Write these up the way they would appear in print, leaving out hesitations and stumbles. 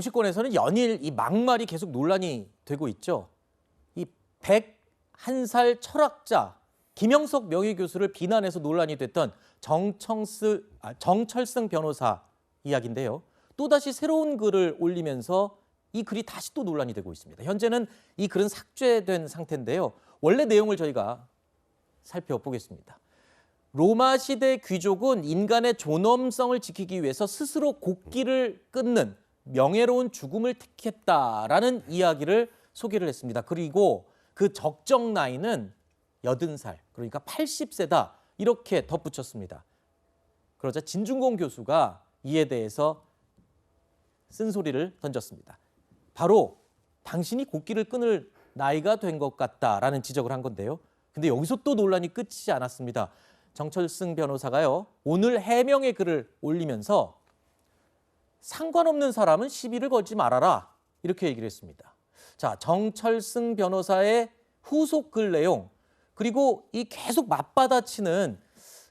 정치권에서는 연일 이 막말이 계속 논란이 되고 있죠. 이 101살 철학자 김영석 명예교수를 비난해서 논란이 됐던 정철승 변호사 이야기인데요. 또다시 새로운 글을 올리면서 이 글이 다시 또 논란이 되고 있습니다. 현재는 이 글은 삭제된 상태인데요. 원래 내용을 저희가 살펴보겠습니다. 로마 시대 귀족은 인간의 존엄성을 지키기 위해서 스스로 곡기를 끊는 명예로운 죽음을 택했다라는 이야기를 소개를 했습니다. 그리고 그 적정 나이는 80살, 그러니까 80세다 이렇게 덧붙였습니다. 그러자 진중권 교수가 이에 대해서 쓴소리를 던졌습니다. 바로 당신이 곡기를 끊을 나이가 된 것 같다라는 지적을 한 건데요. 근데 여기서 또 논란이 끝이지 않았습니다. 정철승 변호사가요, 오늘 해명의 글을 올리면서 상관없는 사람은 시비를 걸지 말아라 이렇게 얘기를 했습니다. 자, 정철승 변호사의 후속 글 내용 그리고 이 계속 맞받아치는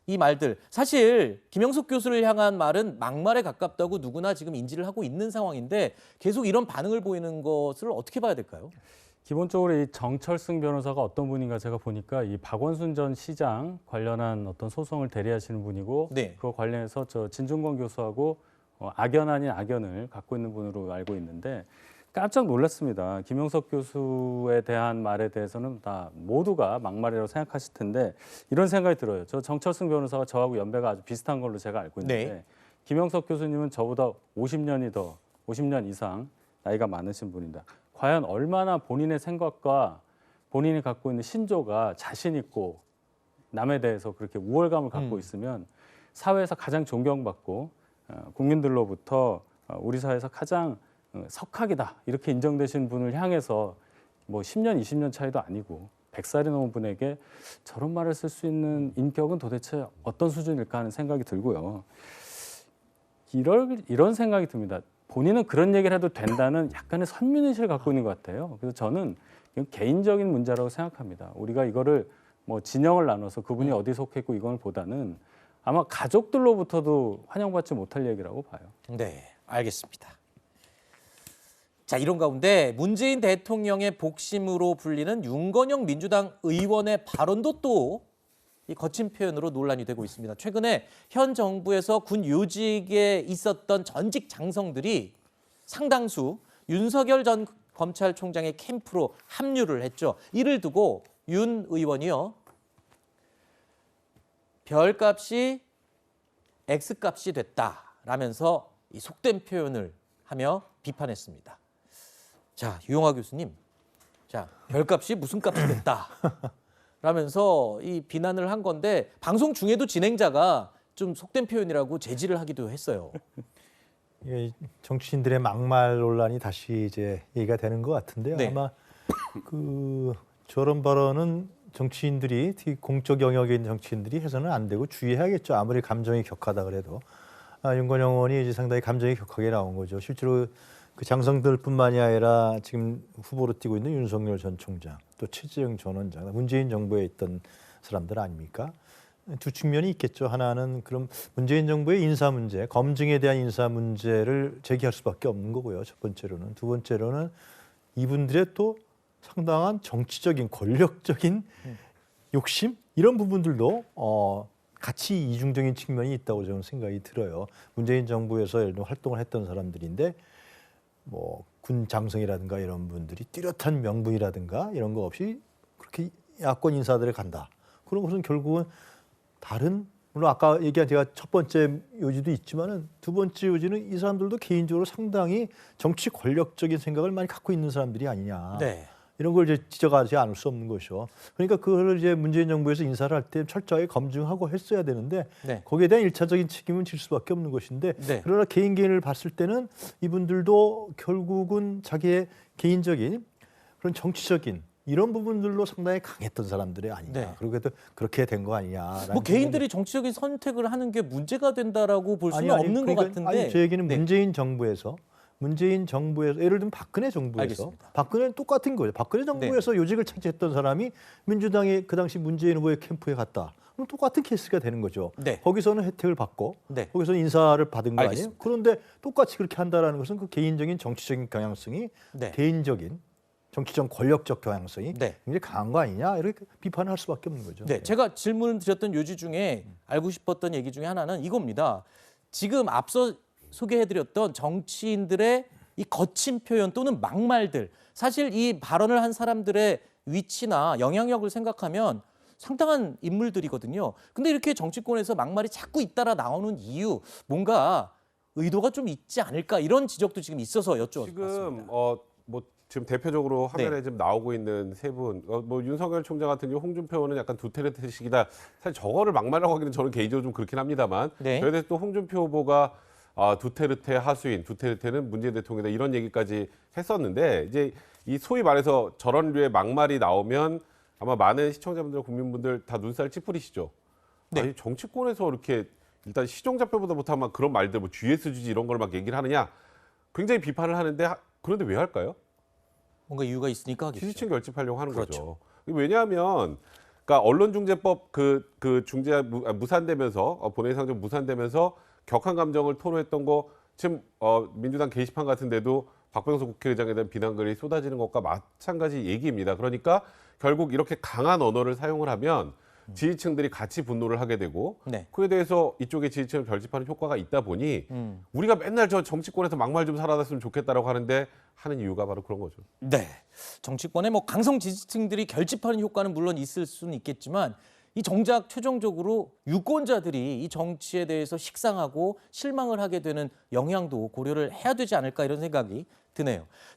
이 말들, 사실 김영석 교수를 향한 말은 막말에 가깝다고 누구나 지금 인지를 하고 있는 상황인데 계속 이런 반응을 보이는 것을 어떻게 봐야 될까요? 기본적으로 이 정철승 변호사가 어떤 분인가 제가 보니까 이 박원순 전 시장 관련한 어떤 소송을 대리하시는 분이고, 네. 그거 관련해서 저 진중권 교수하고 악연 아닌 악연을 갖고 있는 분으로 알고 있는데 깜짝 놀랐습니다. 김영석 교수에 대한 말에 대해서는 다 모두가 막말이라고 생각하실 텐데 이런 생각이 들어요. 저 정철승 변호사가 저하고 연배가 아주 비슷한 걸로 제가 알고 있는데, 네. 김영석 교수님은 저보다 50년 이상 나이가 많으신 분이다. 과연 얼마나 본인의 생각과 본인이 갖고 있는 신조가 자신 있고 남에 대해서 그렇게 우월감을 갖고 있으면 사회에서 가장 존경받고 국민들로부터 우리 사회에서 가장 석학이다 이렇게 인정되신 분을 향해서 뭐 10년, 20년 차이도 아니고 100살이 넘은 분에게 저런 말을 쓸 수 있는 인격은 도대체 어떤 수준일까 하는 생각이 들고요. 이런 생각이 듭니다. 본인은 그런 얘기를 해도 된다는 약간의 선민의식을 갖고 있는 것 같아요. 그래서 저는 이건 개인적인 문제라고 생각합니다. 우리가 이거를 뭐 진영을 나눠서 그분이 어디 속했고 이걸 보다는 아마 가족들로부터도 환영받지 못할 얘기라고 봐요. 네, 알겠습니다. 자, 이런 가운데 문재인 대통령의 복심으로 불리는 윤건영 민주당 의원의 발언도 또 이 거친 표현으로 논란이 되고 있습니다. 최근에 현 정부에서 군 요직에 있었던 전직 장성들이 상당수 윤석열 전 검찰총장의 캠프로 합류를 했죠. 이를 두고 윤 의원이요, 별값이 X값이 됐다라면서 이 속된 표현을 하며 비판했습니다. 자, 유영하 교수님, 자, 별값이 무슨 값이 됐다 라면서 이 비난을 한 건데 방송 중에도 진행자가 좀 속된 표현이라고 제지를 하기도 했어요. 예, 정치인들의 막말 논란이 다시 이제 얘기가 되는 것 같은데요. 네. 아마 저런 발언은 정치인들이, 특히 공적 영역에 있는 정치인들이 해서는 안 되고 주의해야겠죠. 아무리 감정이 격하다 그래도. 윤건영 의원이 이제 상당히 감정이 격하게 나온 거죠. 실제로 그 장성들뿐만이 아니라 지금 후보로 뛰고 있는 윤석열 전 총장, 또 최재형 전 원장, 문재인 정부에 있던 사람들 아닙니까? 두 측면이 있겠죠. 하나는 그럼 문재인 정부의 인사 문제, 검증에 대한 인사 문제를 제기할 수밖에 없는 거고요. 첫 번째로는. 두 번째로는 이분들의 또 상당한 정치적인, 권력적인 욕심? 이런 부분들도 같이 이중적인 측면이 있다고 저는 생각이 들어요. 문재인 정부에서 예를 들어 활동을 했던 사람들인데 뭐 군 장성이라든가 이런 분들이 뚜렷한 명분이라든가 이런 거 없이 그렇게 야권 인사들에 간다. 그런 것은 결국은 다른, 물론 아까 얘기한 제가 첫 번째 요지도 있지만은 두 번째 요지는 이 사람들도 개인적으로 상당히 정치 권력적인 생각을 많이 갖고 있는 사람들이 아니냐. 네. 이런 걸 이제 지적하지 않을 수 없는 것이죠. 그러니까 그거를 이제 문재인 정부에서 인사를 할 때 철저하게 검증하고 했어야 되는데 네. 거기에 대한 일차적인 책임은 질 수밖에 없는 것인데 네. 그러나 개인을 봤을 때는 이분들도 결국은 자기의 개인적인 그런 정치적인 이런 부분들로 상당히 강했던 사람들이 아니냐. 네. 그리고 그렇게 된 거 아니냐. 뭐 개인들이 정치적인 선택을 하는 게 문제가 된다라고 볼 수는 없는 것 같은데. 아니, 제 얘기는 네. 문재인 정부에서 문재인 정부에서 예를 들면 박근혜 정부에서 알겠습니다. 박근혜는 똑같은 거예요. 박근혜 정부에서 요직을 차지했던 사람이 민주당이 그 당시 문재인 후보의 캠프에 갔다. 그럼 똑같은 케이스가 되는 거죠. 네. 거기서는 혜택을 받고 네. 거기서는 인사를 받은 거 아니에요? 알겠습니다. 그런데 똑같이 그렇게 한다라는 것은 그 개인적인 정치적인 경향성이 네. 개인적인 정치적 권력적 경향성이 네. 굉장히 강한 거 아니냐 이렇게 비판을 할 수밖에 없는 거죠. 네, 제가 질문을 드렸던 요지 중에 알고 싶었던 얘기 중에 하나는 이겁니다. 지금 앞서 소개해드렸던 정치인들의 이 거친 표현 또는 막말들, 사실 이 발언을 한 사람들의 위치나 영향력을 생각하면 상당한 인물들이거든요. 근데 이렇게 정치권에서 막말이 자꾸 잇따라 나오는 이유, 뭔가 의도가 좀 있지 않을까 이런 지적도 지금 있어서 여쭤봤습니다. 지금 뭐 지금 대표적으로 화면에 네. 지금 나오고 있는 세 분, 뭐 윤석열 총장 같은 경우 홍준표 의원은 약간 두테르테식이다. 사실 저거를 막말이라고 하기는 저는 개인적으로 좀 그렇긴 합니다만. 네. 저에 대해서 또 홍준표 후보가 두테르테 하수인, 두테르테는 문재인 대통령이다 이런 얘기까지 했었는데 이제 이 소위 말해서 저런 류의 막말이 나오면 아마 많은 시청자분들, 국민분들 다 눈살 찌푸리시죠. 네. 아니 정치권에서 이렇게 일단 시종잡표보다 못하면 그런 말들 뭐 GS주지 이런 걸 막 얘기를 하느냐 굉장히 비판을 하는데 그런데 왜 할까요? 뭔가 이유가 있으니까 하겠죠. 지지층 결집하려고 하는 그렇죠. 거죠. 왜냐하면 그러니까 언론중재법 그 중재 무산되면서 본회의상정 무산되면서 격한 감정을 토로했던 거 지금 민주당 게시판 같은데도 박병석 국회의장에 대한 비난글이 쏟아지는 것과 마찬가지 얘기입니다. 그러니까 결국 이렇게 강한 언어를 사용을 하면 지지층들이 같이 분노를 하게 되고 네. 그에 대해서 이쪽의 지지층을 결집하는 효과가 있다 보니 우리가 맨날 저 정치권에서 막말 좀 살아났으면 좋겠다라고 하는데 하는 이유가 바로 그런 거죠. 네, 정치권의 뭐 강성 지지층들이 결집하는 효과는 물론 있을 수는 있겠지만 이 정작 최종적으로 유권자들이 이 정치에 대해서 식상하고 실망을 하게 되는 영향도 고려를 해야 되지 않을까 이런 생각이 드네요.